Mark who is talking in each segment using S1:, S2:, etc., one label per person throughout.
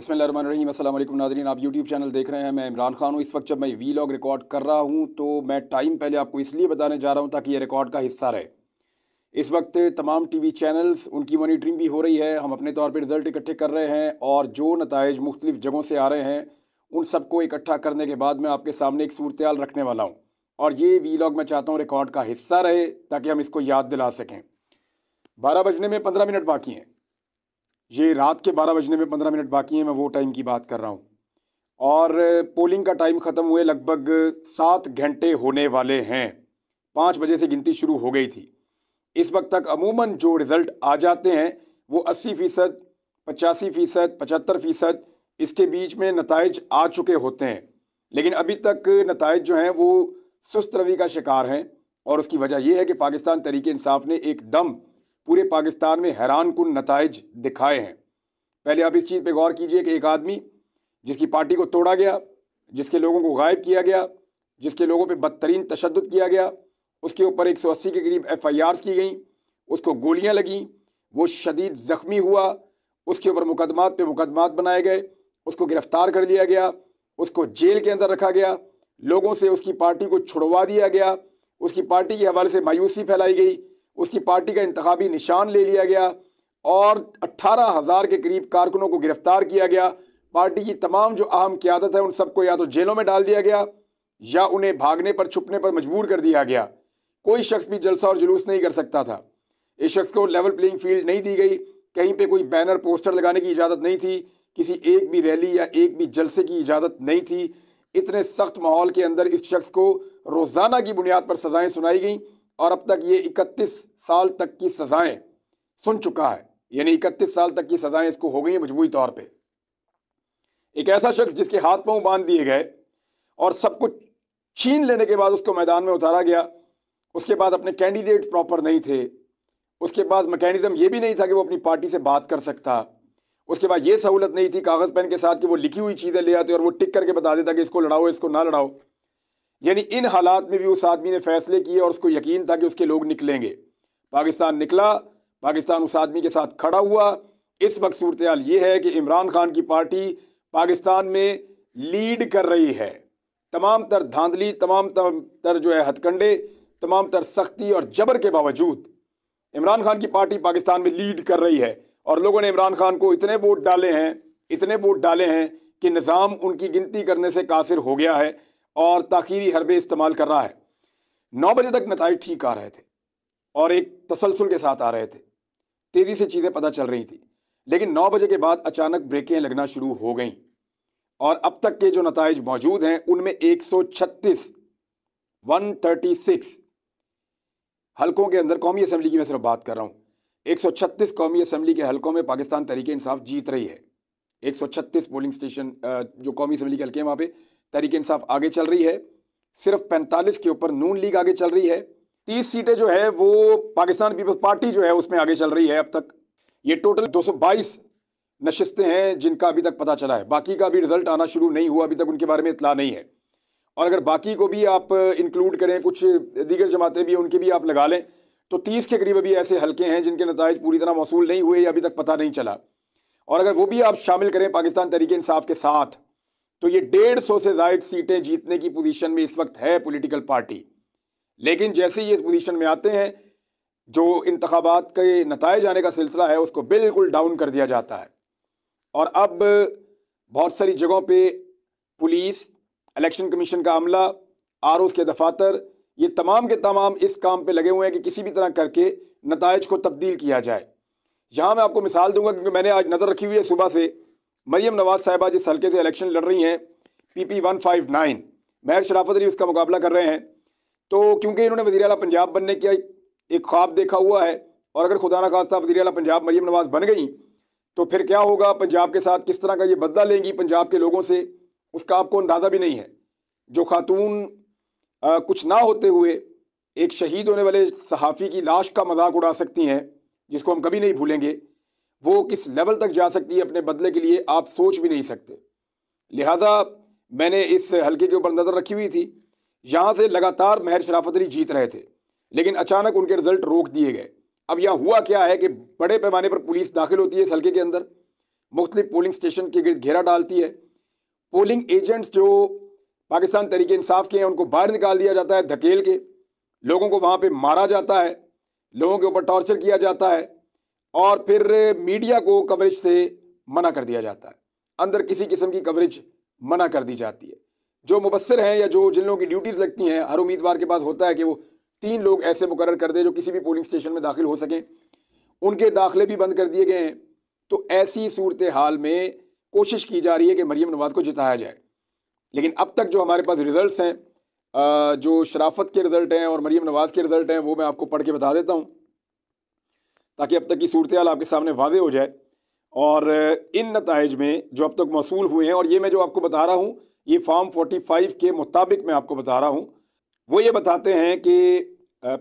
S1: बिस्मिल्लाहिर्रहमानिर्रहीम। अस्सलाम वालेकुम नाज़रीन, आप यूट्यूब चैनल देख रहे हैं। मैं इमरान खान हूँ। इस वक्त जब मैं वीलॉग रिकॉर्ड कर रहा हूँ तो मैं टाइम पहले आपको इसलिए बताने जा रहा हूँ ताकि ये रिकॉर्ड का हिस्सा रहे। इस वक्त तमाम टीवी चैनल्स उनकी मॉनिटरिंग भी हो रही है। हम अपने तौर पर रिज़ल्ट इकट्ठे कर रहे हैं और जो नताइज मुख्तलिफ जगहों से आ रहे हैं उन सबको इकट्ठा करने के बाद मैं आपके सामने एक सूरत हाल रखने वाला हूँ और ये वीलॉग मैं चाहता हूँ रिकॉर्ड का हिस्सा रहे ताकि हम इसको याद दिला सकें। 12 बजने में 15 मिनट बाकी हैं। ये रात के 12 बजने में 15 मिनट बाकी हैं। मैं वो टाइम की बात कर रहा हूँ और पोलिंग का टाइम ख़त्म हुए लगभग 7 घंटे होने वाले हैं। 5 बजे से गिनती शुरू हो गई थी। इस वक्त तक अमूमन जो रिज़ल्ट आ जाते हैं वो 80%, 85%, 75% इसके बीच में नताइज आ चुके होते हैं, लेकिन अभी तक नताइज जो हैं वो सुस्त रवि का शिकार हैं। और उसकी वजह यह है कि पाकिस्तान तहरीक इंसाफ ने एकदम पूरे पाकिस्तान में हैरान कुन नताइज दिखाए हैं। पहले आप इस चीज़ पे गौर कीजिए कि एक आदमी जिसकी पार्टी को तोड़ा गया, जिसके लोगों को गायब किया गया, जिसके लोगों पे बदतरीन तशद्दुद किया गया, उसके ऊपर 180 के करीब FIRs की गई, उसको गोलियां लगीं, वो शदीद ज़ख्मी हुआ, उसके ऊपर मुकदमात पे मुकदमात बनाए गए, उसको गिरफ्तार कर लिया गया, उसको जेल के अंदर रखा गया, लोगों से उसकी पार्टी को छुड़वा दिया गया, उसकी पार्टी के हवाले से मायूसी फैलाई गई, उसकी पार्टी का इंतखाबी निशान ले लिया गया और 18,000 के करीब कारकुनों को गिरफ्तार किया गया। पार्टी की तमाम जो अहम क़यादत है उन सबको या तो जेलों में डाल दिया गया या उन्हें भागने पर छुपने पर मजबूर कर दिया गया। कोई शख्स भी जलसा और जुलूस नहीं कर सकता था। इस शख्स को लेवल प्लेइंग फील्ड नहीं दी गई। कहीं पे कोई बैनर पोस्टर लगाने की इजाज़त नहीं थी। किसी एक भी रैली या एक भी जलसे की इजाज़त नहीं थी। इतने सख्त माहौल के अंदर इस शख्स को रोज़ाना की बुनियाद पर सज़ाएं सुनाई गई और अब तक ये 31 साल तक की सज़ाएं सुन चुका है। यानी 31 साल तक की सज़ाएं इसको हो गई हैं मजबूरी तौर पे। एक ऐसा शख्स जिसके हाथ पांव बांध दिए गए और सब कुछ छीन लेने के बाद उसको मैदान में उतारा गया। उसके बाद अपने कैंडिडेट प्रॉपर नहीं थे। उसके बाद मैकेनिज्म ये भी नहीं था कि वो अपनी पार्टी से बात कर सकता। उसके बाद ये सहूलत नहीं थी कागज़ पेन के साथ कि वो लिखी हुई चीज़ें ले आते और वो टिक करके बता देता कि इसको लड़ाओ इसको ना लड़ाओ। यानी इन हालात में भी उस आदमी ने फैसले किए और उसको यकीन था कि उसके लोग निकलेंगे। पाकिस्तान निकला, पाकिस्तान उस आदमी के साथ खड़ा हुआ। इस वक्त सूरत हाल ये है कि इमरान खान की पार्टी पाकिस्तान में लीड कर रही है। तमाम तर धांधली, तमाम तर जो है हथकंडे, तमाम तर सख्ती और जबर के बावजूद इमरान खान की पार्टी पाकिस्तान में लीड कर रही है और लोगों ने इमरान खान को इतने वोट डाले हैं कि निज़ाम उनकी गिनती करने से कासिर हो गया है और ताखीरी हरबे इस्तेमाल कर रहा है। 9 बजे तक नताइज ठीक आ रहे थे और एक तसलसल के साथ आ रहे थे। तेज़ी से चीज़ें पता चल रही थी, लेकिन 9 बजे के बाद अचानक ब्रेकें लगना शुरू हो गईं और अब तक के जो नताइज मौजूद हैं उनमें 136 हलकों के अंदर, कौमी असम्बली की मैं सिर्फ बात कर रहा हूँ, 136 कौमी असम्बली के हलकों में पाकिस्तान तहरीक इंसाफ जीत रही है। 136 पोलिंग स्टेशन जो कौमी असम्बली के हल्के हैं वहाँ पे तहरीक इंसाफ आगे चल रही है। सिर्फ 45 के ऊपर नून लीग आगे चल रही है। 30 सीटें जो है वो पाकिस्तान पीपल्स पार्टी जो है उसमें आगे चल रही है। अब तक ये टोटल 222 नशिस्तें हैं जिनका अभी तक पता चला है। बाकी का भी रिजल्ट आना शुरू नहीं हुआ, अभी तक उनके बारे में इतला नहीं है। और अगर बाकी को भी आप इंक्लूड करें, कुछ दीगर जमातें भी उनके भी आप लगा लें, तो 30 के करीब अभी ऐसे हल्के हैं जिनके नताइज पूरी तरह मौसूल नहीं हुए या अभी तक पता नहीं चला। और अगर वो भी आप शामिल करें पाकिस्तान तहरीक इंसाफ के साथ, तो ये 150 से ज़ायद सीटें जीतने की पोजीशन में इस वक्त है पॉलिटिकल पार्टी। लेकिन जैसे ही इस पोजीशन में आते हैं, जो इंतखाबात के नताइज आने का सिलसिला है उसको बिल्कुल डाउन कर दिया जाता है। और अब बहुत सारी जगहों पे पुलिस, इलेक्शन कमीशन का अमला, ROs के दफातर, ये तमाम के तमाम इस काम पे लगे हुए हैं कि किसी भी तरह करके नताइज को तब्दील किया जाए। यहाँ मैं आपको मिसाल दूंगा क्योंकि मैंने आज नज़र रखी हुई है सुबह से। मरियम नवाज साहिबा जिस हल्के से इलेक्शन लड़ रही हैं, PP 159, महर शराफत अली उसका मुकाबला कर रहे हैं। तो क्योंकि इन्होंने वज़ीर आला पंजाब बनने का एक ख्वाब देखा हुआ है और अगर खुदा न खास्ता वज़ीर आला पंजाब मरियम नवाज बन गई तो फिर क्या होगा, पंजाब के साथ किस तरह का ये बदला लेंगी पंजाब के लोगों से, उसका आपको अंदाज़ा भी नहीं है। जो खातून कुछ ना होते हुए एक शहीद होने वाले सहाफ़ी की लाश का मजाक उड़ा सकती हैं, जिसको हम कभी नहीं भूलेंगे, वो किस लेवल तक जा सकती है अपने बदले के लिए आप सोच भी नहीं सकते। लिहाजा मैंने इस हल्के के ऊपर नज़र रखी हुई थी। यहाँ से लगातार महर शराफत अली जीत रहे थे, लेकिन अचानक उनके रिजल्ट रोक दिए गए। अब यहाँ हुआ क्या है कि बड़े पैमाने पर पुलिस दाखिल होती है इस हल्के के अंदर। मुख्तलिफ पोलिंग स्टेशन के गिर्द घेरा डालती है। पोलिंग एजेंट्स जो पाकिस्तान तहरीक इंसाफ के हैं उनको बाहर निकाल दिया जाता है धकेल के, लोगों को वहाँ पे मारा जाता है, लोगों के ऊपर टॉर्चर किया जाता है और फिर मीडिया को कवरेज से मना कर दिया जाता है। अंदर किसी किस्म की कवरेज मना कर दी जाती है। जो मुबस्सिर हैं या जो जिन लोगों की ड्यूटीज़ लगती हैं, हर उम्मीदवार के पास होता है कि वो 3 लोग ऐसे मुकर्रर कर दे जो किसी भी पोलिंग स्टेशन में दाखिल हो सकें, उनके दाखिले भी बंद कर दिए गए हैं। तो ऐसी सूरत हाल में कोशिश की जा रही है कि मरीम नवाज़ को जिताया जाए। लेकिन अब तक जो हमारे पास रिजल्ट्स हैं, जो शराफत के रिजल्ट हैं और मरीम नवाज़ के रिजल्ट हैं, वो मैं आपको पढ़ के बता देता हूँ ताकि अब तक की सूरत हाल आपके सामने वाज़ेह हो जाए। और इन नताइज में जो अब तक मौसूल हुए हैं, और ये मैं जो आपको बता रहा हूँ ये फॉर्म 45 के मुताबिक मैं आपको बता रहा हूँ, वो ये बताते हैं कि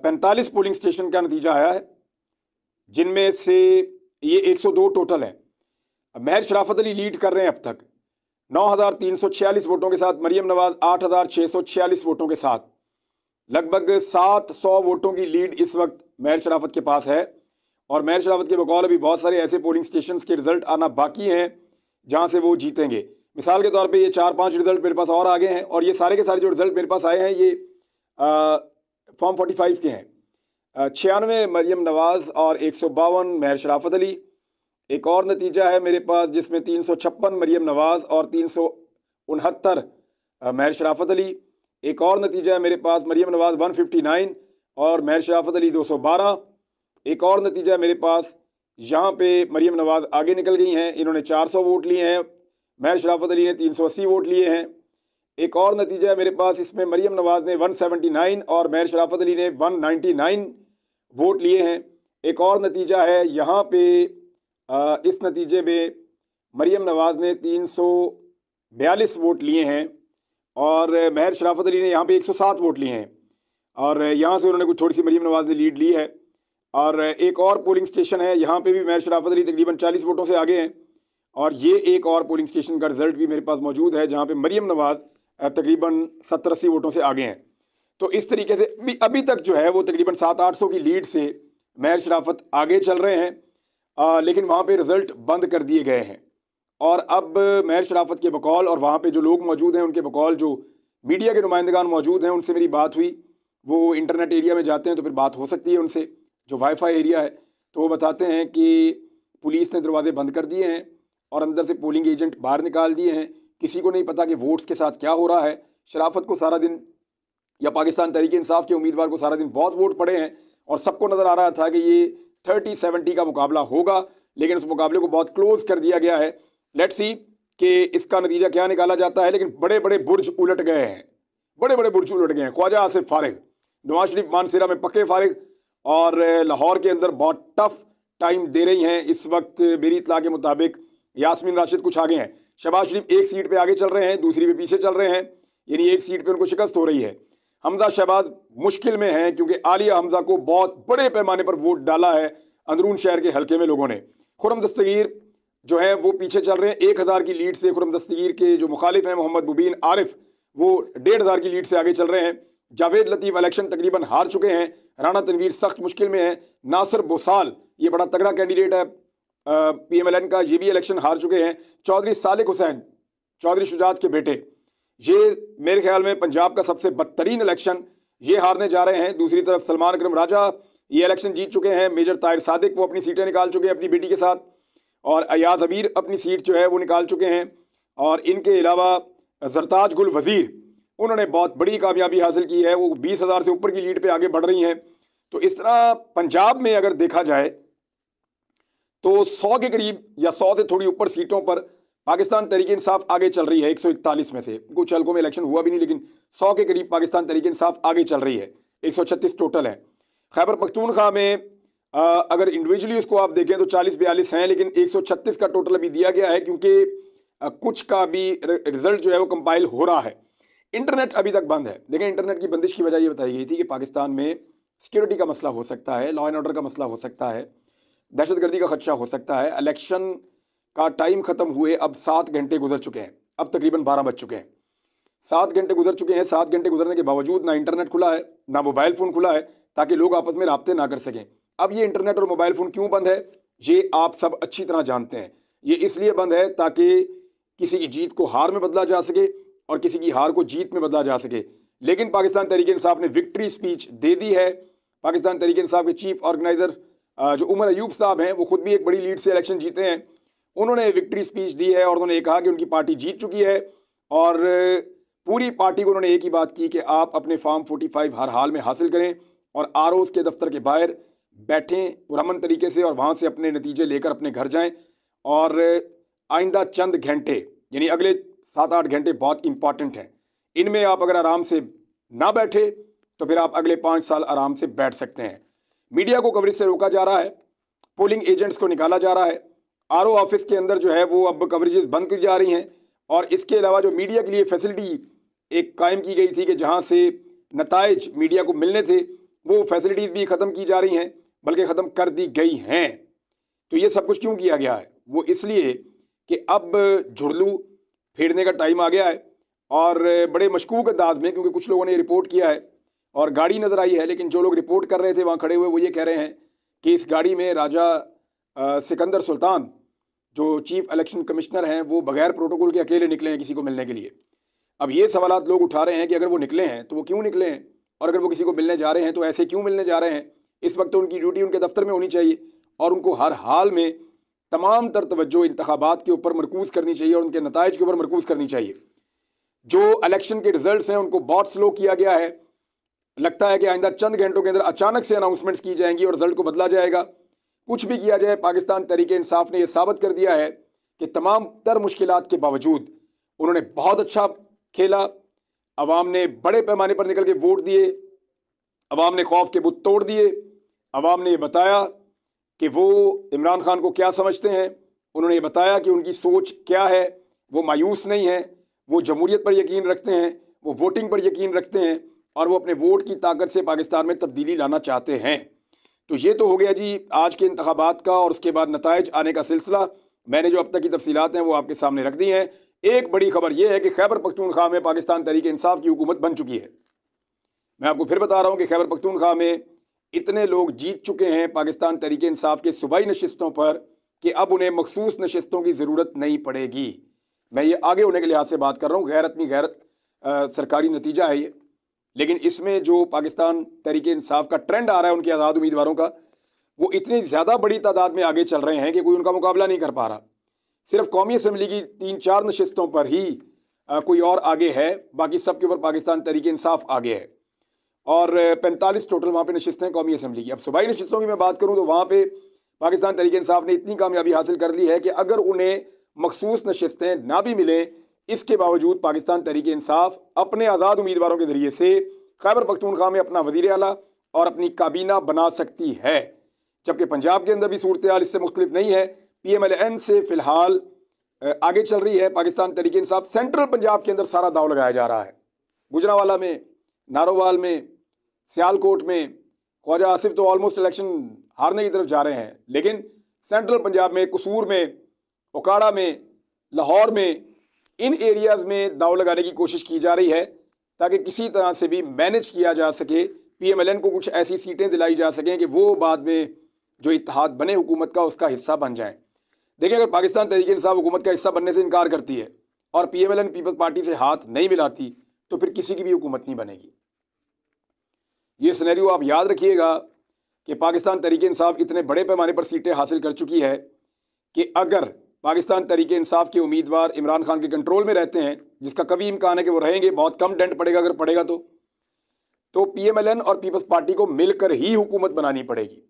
S1: 45 पोलिंग स्टेशन का नतीजा आया है, जिनमें से ये 102 टोटल हैं। महर शराफत अली लीड कर रहे हैं अब तक 9,346 वोटों के साथ, मरीम नवाज़ 8,646 वोटों के साथ। लगभग 700 वोटों की लीड इस वक्त महर शराफत के पास है। और महर शराफत के बकौल अभी बहुत सारे ऐसे पोलिंग स्टेशन के रिजल्ट आना बाकी हैं जहां से वो जीतेंगे। मिसाल के तौर पे ये 4-5 रिजल्ट मेरे पास और आ गए हैं, और ये सारे के सारे जो रिजल्ट मेरे पास आए हैं ये फॉर्म 45 के हैं। 96 मरीम नवाज़ और 152 महर शराफत अली। एक और नतीजा है मेरे पास जिसमें 356 मरीम नवाज़ और 369 महर शराफत अली। एक और नतीजा है मेरे पास मरीम नवाज़ 159 और महर शराफत अली 212। एक और नतीजा है मेरे पास, यहाँ पे मरीम नवाज़ आगे निकल गई हैं, इन्होंने 400 वोट लिए हैं, महर शराफत अली ने 380 वोट लिए हैं। एक और नतीजा है मेरे पास, इसमें मरीम नवाज़ ने 179 और महर शराफत अली ने 199 वोट लिए हैं। एक और नतीजा है यहाँ पे, इस नतीजे में मरीम नवाज़ ने 342 वोट लिए हैं और महर शराफत अली ने यहाँ पे 107 वोट लिए हैं, और यहाँ से उन्होंने कुछ थोड़ी सी मरीम नवाज़ ने लीड ली है। और एक और पोलिंग स्टेशन है, यहाँ पे भी महर शराफत अली तकरीबन 40 वोटों से आगे हैं, और ये एक और पोलिंग स्टेशन का रिजल्ट भी मेरे पास मौजूद है जहाँ पे मरीम नवाज़ तकरीबन 70-80 वोटों से आगे हैं। तो इस तरीके से अभी तक जो है वो तकरीबन 700-800 की लीड से महर शराफत आगे चल रहे हैं, लेकिन वहाँ पे रिजल्ट बंद कर दिए गए हैं। और अब महर शराफत के बकौल और वहाँ पे जो लोग मौजूद हैं उनके बकौल जो मीडिया के नुमाइंदगान मौजूद हैं, उनसे मेरी बात हुई। वो इंटरनेट एरिया में जाते हैं तो फिर बात हो सकती है उनसे, जो वाईफाई एरिया है। तो वो बताते हैं कि पुलिस ने दरवाजे बंद कर दिए हैं और अंदर से पोलिंग एजेंट बाहर निकाल दिए हैं। किसी को नहीं पता कि वोट्स के साथ क्या हो रहा है। शराफत को सारा दिन, या पाकिस्तान तहरीक इंसाफ के उम्मीदवार को सारा दिन बहुत वोट पड़े हैं और सबको नज़र आ रहा था कि ये 30-70 का मुकाबला होगा, लेकिन उस मुकाबले को बहुत क्लोज कर दिया गया है। लेट्स सी कि इसका नतीजा क्या निकाला जाता है। लेकिन बड़े बड़े बुर्ज उलट गए हैं, बड़े बड़े बुर्ज उलट गए हैं। ख्वाजा आसिफ फारिग, नवाज शरीफ मानसरा में पक्के फारिग, और लाहौर के अंदर बहुत टफ टाइम दे रही हैं इस वक्त। मेरी इत्तला के मुताबिक यास्मीन राशिद कुछ आगे हैं, शहबाज शरीफ एक सीट पे आगे चल रहे हैं, दूसरी पे पीछे चल रहे हैं, यानी एक सीट पे उनको शिकस्त हो रही है। हमजा शहबाज मुश्किल में हैं क्योंकि आलिया हमजा को बहुत बड़े पैमाने पर वोट डाला है अंदरून शहर के हल्के में लोगों ने। खुर्रम दस्तगीर जो है वो पीछे चल रहे हैं 1000 की लीड से। खुर्रम दस्तगीर के जो मुखालिफ हैं मोहम्मद मुबीन आरिफ, वो 1500 की लीड से आगे चल रहे हैं। जावेद लतीफ़ इलेक्शन तकरीबन हार चुके हैं। राना तनवीर सख्त मुश्किल में है। नासिर बोसाल, ये बड़ा तगड़ा कैंडिडेट है PMLN का, ये भी इलेक्शन हार चुके हैं। चौधरी सालिक हुसैन, चौधरी शुजात के बेटे, ये मेरे ख्याल में पंजाब का सबसे बदतरीन इलेक्शन ये हारने जा रहे हैं। दूसरी तरफ सलमान अकरम राजा ये इलेक्शन जीत चुके हैं। मेजर ताहिर सादिक वो अपनी सीटें निकाल चुके हैं अपनी बेटी के साथ, और अयाज अबीर अपनी सीट जो है वो निकाल चुके हैं। और इनके अलावा जरताज गुल वज़ीर, उन्होंने बहुत बड़ी कामयाबी हासिल की है, वो 20,000 से ऊपर की लीड पे आगे बढ़ रही हैं। तो इस तरह पंजाब में अगर देखा जाए तो 100 के करीब या 100 से थोड़ी ऊपर सीटों पर पाकिस्तान तहरीक इंसाफ आगे चल रही है। 141 में से कुछ हल्कों में इलेक्शन हुआ भी नहीं, लेकिन 100 के करीब पाकिस्तान तहरीक इंसाफ आगे चल रही है। 136 टोटल है। खैबर पख्तूनख्वा में अगर इंडिविजुअली उसको आप देखें तो 40-42 हैं, लेकिन 136 का टोटल अभी दिया गया है क्योंकि कुछ का भी रिजल्ट जो है वो कंपाइल हो रहा है। इंटरनेट अभी तक बंद है। देखें, इंटरनेट की बंदिश की वजह ये बताई गई थी कि पाकिस्तान में सिक्योरिटी का मसला हो सकता है, लॉ एंड ऑर्डर का मसला हो सकता है, दहशतगर्दी का खदशा हो सकता है। इलेक्शन का टाइम ख़त्म हुए अब 7 घंटे गुजर चुके हैं, अब तकरीबन 12 बज चुके हैं। 7 घंटे गुजर चुके हैं। 7 घंटे गुजरने के बावजूद ना इंटरनेट खुला है, ना मोबाइल फ़ोन खुला है, ताकि लोग आपस में रब्ते ना कर सकें। अब ये इंटरनेट और मोबाइल फ़ोन क्यों बंद है, ये आप सब अच्छी तरह जानते हैं। ये इसलिए बंद है ताकि किसी की जीत को हार में बदला जा सके और किसी की हार को जीत में बदला जा सके। लेकिन पाकिस्तान तहरीक इंसाफ ने विक्ट्री स्पीच दे दी है। पाकिस्तान तहरीक इंसाफ के चीफ ऑर्गेनाइजर जो उमर अयूब साहब हैं, वो खुद भी एक बड़ी लीड से इलेक्शन जीते हैं। उन्होंने विक्ट्री स्पीच दी है और उन्होंने ये कहा कि उनकी पार्टी जीत चुकी है और पूरी पार्टी को उन्होंने एक ही बात की कि आप अपने फॉर्म 45 हर हाल में हासिल करें और आरओज़ के दफ्तर के बाहर बैठें पुरअमन तरीके से और वहाँ से अपने नतीजे लेकर अपने घर जाएं। और आइंदा चंद घंटे यानी अगले 7-8 घंटे बहुत इंपॉर्टेंट हैं। इनमें आप अगर आराम से ना बैठे तो फिर आप अगले 5 साल आराम से बैठ सकते हैं। मीडिया को कवरेज से रोका जा रहा है, पोलिंग एजेंट्स को निकाला जा रहा है, आरओ ऑफिस के अंदर जो है वो अब कवरेजेस बंद की जा रही हैं और इसके अलावा जो मीडिया के लिए फैसिलिटी एक कायम की गई थी कि जहां से नताइज मीडिया को मिलने थे, वो फैसिलिटीज़ भी ख़त्म की जा रही हैं, बल्कि ख़त्म कर दी गई हैं। तो ये सब कुछ क्यों किया गया है? वो इसलिए कि अब झुरलू फेरने का टाइम आ गया है और बड़े मशकूक अंदाज में, क्योंकि कुछ लोगों ने रिपोर्ट किया है और गाड़ी नज़र आई है, लेकिन जो लोग रिपोर्ट कर रहे थे वहाँ खड़े हुए वो ये कह रहे हैं कि इस गाड़ी में राजा सिकंदर सुल्तान जो चीफ इलेक्शन कमिश्नर हैं वो बगैर प्रोटोकॉल के अकेले निकले हैं किसी को मिलने के लिए। अब ये सवालात लोग उठा रहे हैं कि अगर वो निकले हैं तो वो क्यों निकले हैं, और अगर वो किसी को मिलने जा रहे हैं तो ऐसे क्यों मिलने जा रहे हैं। इस वक्त तो उनकी ड्यूटी उनके दफ्तर में होनी चाहिए और उनको हर हाल में तमाम तर तवज्जो इंतखाबात के ऊपर मरकूज़ करनी चाहिए और उनके नताइज के ऊपर मरकूज़ करनी चाहिए। जो इलेक्शन के रिजल्ट्स हैं उनको बहुत स्लो किया गया है। लगता है कि आइंदा चंद घंटों के अंदर अचानक से अनाउंसमेंट्स की जाएंगी और रिजल्ट को बदला जाएगा। कुछ भी किया जाए, पाकिस्तान तहरीक इंसाफ ने यह साबित कर दिया है कि तमाम तर मुश्किलात के बावजूद उन्होंने बहुत अच्छा खेला। अवाम ने बड़े पैमाने पर निकल के वोट दिए, अवाम ने खौफ के बुत तोड़ दिए, अवाम ने यह बताया कि वो इमरान खान को क्या समझते हैं, उन्होंने ये बताया कि उनकी सोच क्या है। वो मायूस नहीं है, वो जमहूरियत पर यकीन रखते हैं, वो वोटिंग पर यकीन रखते हैं और वो अपने वोट की ताकत से पाकिस्तान में तब्दीली लाना चाहते हैं। तो ये तो हो गया जी आज के इंतखाबात का और उसके बाद नताइज आने का सिलसिला। मैंने जो अब तक की तफसीलात हैं वो आपके सामने रख दी हैं। एक बड़ी खबर यह है कि खैबर पख्तूनख्वा में पाकिस्तान तहरीक इंसाफ की हुकूमत बन चुकी है। मैं आपको फिर बता रहा हूँ कि खैबर पख्तूनख्वा में इतने लोग जीत चुके हैं पाकिस्तान तहरीक इंसाफ के सूबाई नशिस्तों पर कि अब उन्हें मखसूस नशिस्तों की ज़रूरत नहीं पड़ेगी। मैं ये आगे होने के लिहाज से बात कर रहा हूँ, गैरत में गैरत सरकारी नतीजा है ये। लेकिन इसमें जो पाकिस्तान तहरीक इंसाफ का ट्रेंड आ रहा है उनके आज़ाद उम्मीदवारों का, वो इतनी ज़्यादा बड़ी तादाद में आगे चल रहे हैं कि कोई उनका मुकाबला नहीं कर पा रहा। सिर्फ कौमी असम्बली की 3-4 नशिस्तों पर ही कोई और आगे है, बाकी सब के ऊपर पाकिस्तान तहरीक इंसाफ आगे है और 45 टोटल वहाँ पे नशिस्तें कौमी असम्बली की। अब सूबाई नशिस्तों की मैं बात करूँ तो वहाँ पे पाकिस्तान तहरीक इंसाफ ने इतनी कामयाबी हासिल कर ली है कि अगर उन्हें मखसूस नशिस्तें ना भी मिलें, इसके बावजूद पाकिस्तान तहरीक इंसाफ अपने आज़ाद उम्मीदवारों के ज़रिए से खैबर पख्तूनख्वा में अपना वज़ीर आला और अपनी काबीना बना सकती है। जबकि पंजाब के अंदर भी सूरत हाल इससे मुख्तलिफ नहीं है। PMLN से फ़िलहाल आगे चल रही है पाकिस्तान तहरीक इंसाफ। सेंट्रल पंजाब के अंदर सारा दाव लगाया जा रहा है। गुजरांवाला में, नारोवाल में, सियालकोट में ख्वाजा आसिफ तो ऑलमोस्ट इलेक्शन हारने की तरफ जा रहे हैं, लेकिन सेंट्रल पंजाब में, कसूर में, ओकाड़ा में, लाहौर में, इन एरियाज़ में दाव लगाने की कोशिश की जा रही है ताकि किसी तरह से भी मैनेज किया जा सके, PMLN को कुछ ऐसी सीटें दिलाई जा सकें कि वो बाद में जो इत्तेहाद बने हुकूमत का उसका हिस्सा बन जाएं। देखिए, अगर पाकिस्तान तहरीक इंसाफ हुकूमत का हिस्सा बनने से इनकार करती है और PMLN पीपल्स पार्टी से हाथ नहीं मिलाती तो फिर किसी की भी हुकूमत नहीं बनेगी। ये सिनेरियो आप याद रखिएगा कि पाकिस्तान तहरीक इंसाफ इतने बड़े पैमाने पर सीटें हासिल कर चुकी है कि अगर पाकिस्तान तहरीक इंसाफ के उम्मीदवार इमरान खान के कंट्रोल में रहते हैं, जिसका कभी इम्कान है कि वो रहेंगे, बहुत कम डेंट पड़ेगा अगर पड़ेगा तो PMLN और पीपल्स पार्टी को मिलकर ही हुकूमत बनानी पड़ेगी।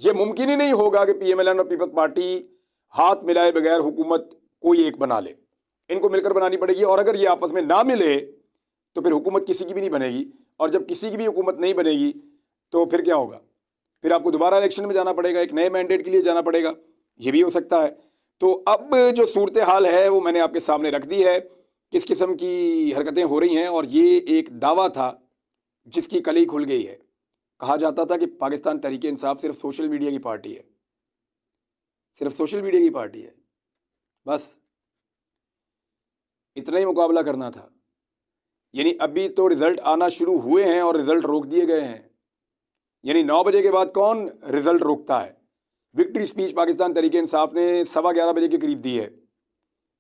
S1: ये मुमकिन ही नहीं होगा कि PMLN और पीपल्स पार्टी हाथ मिलाए बगैर हुकूमत कोई एक बना ले। इनको मिलकर बनानी पड़ेगी और अगर ये आपस में ना मिले तो फिर हुकूमत किसी की भी नहीं बनेगी और जब किसी की भी हुकूमत नहीं बनेगी तो फिर क्या होगा? फिर आपको दोबारा इलेक्शन में जाना पड़ेगा, एक नए मैंडेट के लिए जाना पड़ेगा। ये भी हो सकता है। तो अब जो सूरत हाल है वो मैंने आपके सामने रख दी है, किस किस्म की हरकतें हो रही हैं। और ये एक दावा था जिसकी कली खुल गई है। कहा जाता था कि पाकिस्तान तहरीक इंसाफ सिर्फ सोशल मीडिया की पार्टी है, सिर्फ सोशल मीडिया की पार्टी है, बस इतना ही मुकाबला करना था। यानी अभी तो रिजल्ट आना शुरू हुए हैं और रिजल्ट रोक दिए गए हैं। यानी 9 बजे के बाद कौन रिजल्ट रोकता है? विक्ट्री स्पीच पाकिस्तान तहरीक इंसाफ ने 11:15 बजे के करीब दी है।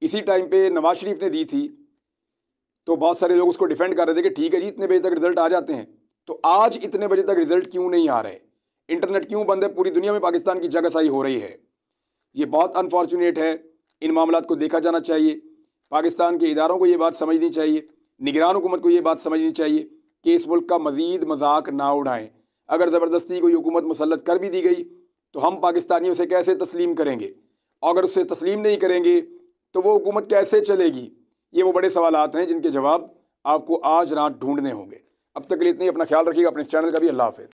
S1: इसी टाइम पे नवाज शरीफ ने दी थी, तो बहुत सारे लोग उसको डिफेंड कर रहे थे कि ठीक है जी, इतने बजे तक रिजल्ट आ जाते हैं। तो आज इतने बजे तक रिजल्ट क्यों नहीं आ रहे? इंटरनेट क्यों बंद है? पूरी दुनिया में पाकिस्तान की जगहसाई हो रही है। ये बहुत अनफॉर्चुनेट है। इन मामलात को देखा जाना चाहिए। पाकिस्तान के इदारों को ये बात समझनी चाहिए, निगरान हुकूमत को ये बात समझनी चाहिए कि इस मुल्क का मज़ीद मजाक ना उड़ाएं। अगर ज़बरदस्ती कोई हुकूमत मुसल्लत कर भी दी गई तो हम पाकिस्तानी उसे कैसे तस्लीम करेंगे? और अगर उसे तस्लीम नहीं करेंगे तो वो हुकूमत कैसे चलेगी? ये वो बड़े सवालात हैं जिनके जवाब आपको आज रात ढूंढने होंगे। अब तक के लिए इतनी, अपना ख्याल रखिएगा, अपने इस चैनल का भी। अल्लाह हाफ़िज़।